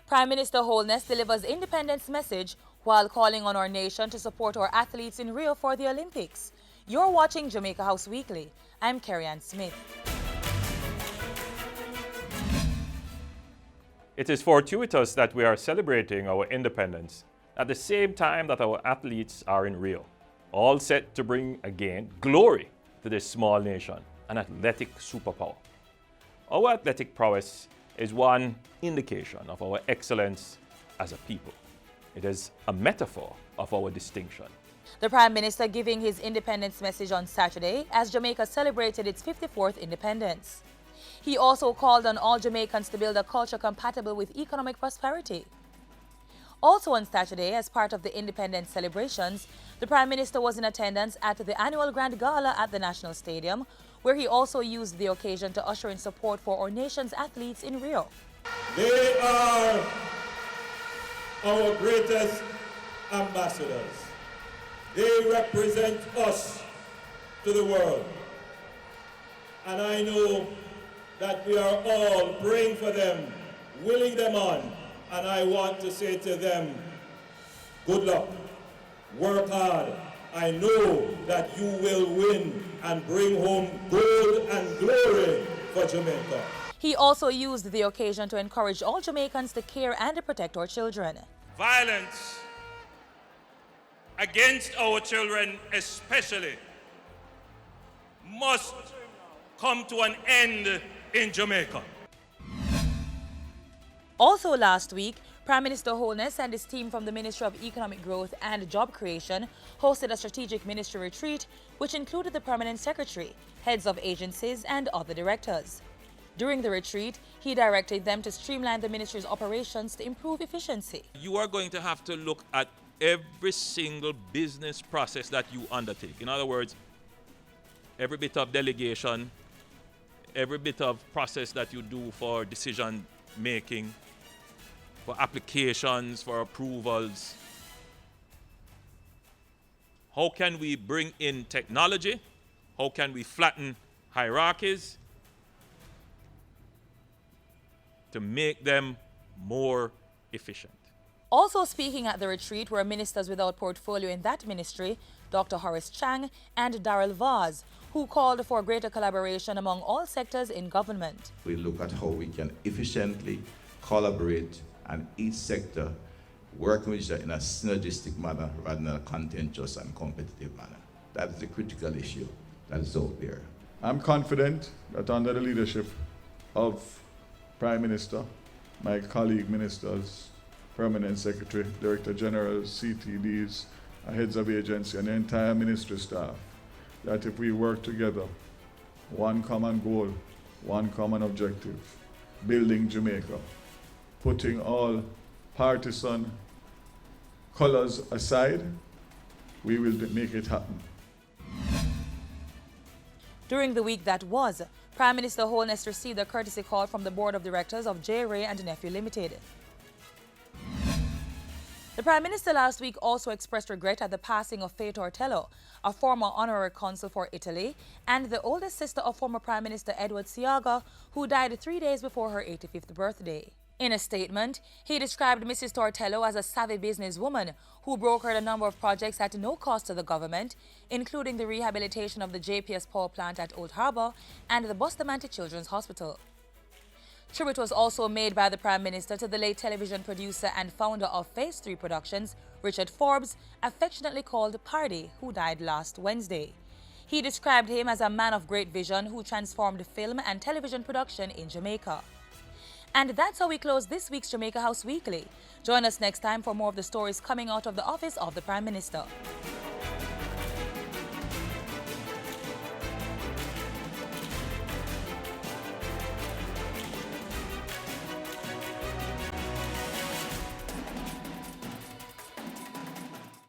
Prime Minister Holness delivers independence message while calling on our nation to support our athletes in Rio for the Olympics. You're watching Jamaica House Weekly. I'm Carrie-Ann Smith. It is fortuitous that we are celebrating our independence at the same time that our athletes are in Rio, all set to bring again glory to this small nation, an athletic superpower. Our athletic prowess is one indication of our excellence as a people. It is a metaphor of our distinction. The Prime Minister giving his independence message on Saturday as Jamaica celebrated its 54th independence. He also called on all Jamaicans to build a culture compatible with economic prosperity. Also on Saturday, as part of the independence celebrations, the Prime Minister was in attendance at the annual Grand Gala at the National Stadium, where he also used the occasion to usher in support for our nation's athletes in Rio. They are our greatest ambassadors. They represent us to the world. And I know that we are all praying for them, willing them on, and I want to say to them, good luck, work hard. I know that you will win and bring home gold and glory for Jamaica. He also used the occasion to encourage all Jamaicans to care and to protect our children. Violence against our children especially must come to an end in Jamaica. Also last week, Prime Minister Holness and his team from the Ministry of Economic Growth and Job Creation hosted a strategic ministry retreat which included the Permanent Secretary, heads of agencies and other directors. During the retreat, he directed them to streamline the ministry's operations to improve efficiency. You are going to have to look at every single business process that you undertake. In other words, every bit of delegation, every bit of process that you do for decision making, for applications, for approvals. How can we bring in technology? How can we flatten hierarchies to make them more efficient? Also speaking at the retreat were ministers without portfolio in that ministry, Dr. Horace Chang and Darrell Vaz, who called for greater collaboration among all sectors in government. We look at how we can efficiently collaborate and each sector working with each other in a synergistic manner rather than a contentious and competitive manner. That is the critical issue that is out there. I'm confident that under the leadership of Prime Minister, my colleague ministers, Permanent Secretary, Director Generals, CTDs, heads of agency and the entire ministry staff, that if we work together, one common goal, one common objective, building Jamaica, putting all partisan colors aside, we will make it happen. During the week that was, Prime Minister Holness received a courtesy call from the Board of Directors of J. Ray and Nephew Limited. The Prime Minister last week also expressed regret at the passing of Faye Tortello, a former honorary consul for Italy and the oldest sister of former Prime Minister Edward Seaga, who died 3 days before her 85th birthday. In a statement, he described Mrs. Tortello as a savvy businesswoman who brokered a number of projects at no cost to the government, including the rehabilitation of the JPS power plant at Old Harbour and the Bustamante Children's Hospital. Tribute was also made by the Prime Minister to the late television producer and founder of Phase 3 Productions, Richard Forbes, affectionately called Pardy, who died last Wednesday. He described him as a man of great vision who transformed film and television production in Jamaica. And that's how we close this week's Jamaica House Weekly. Join us next time for more of the stories coming out of the office of the Prime Minister.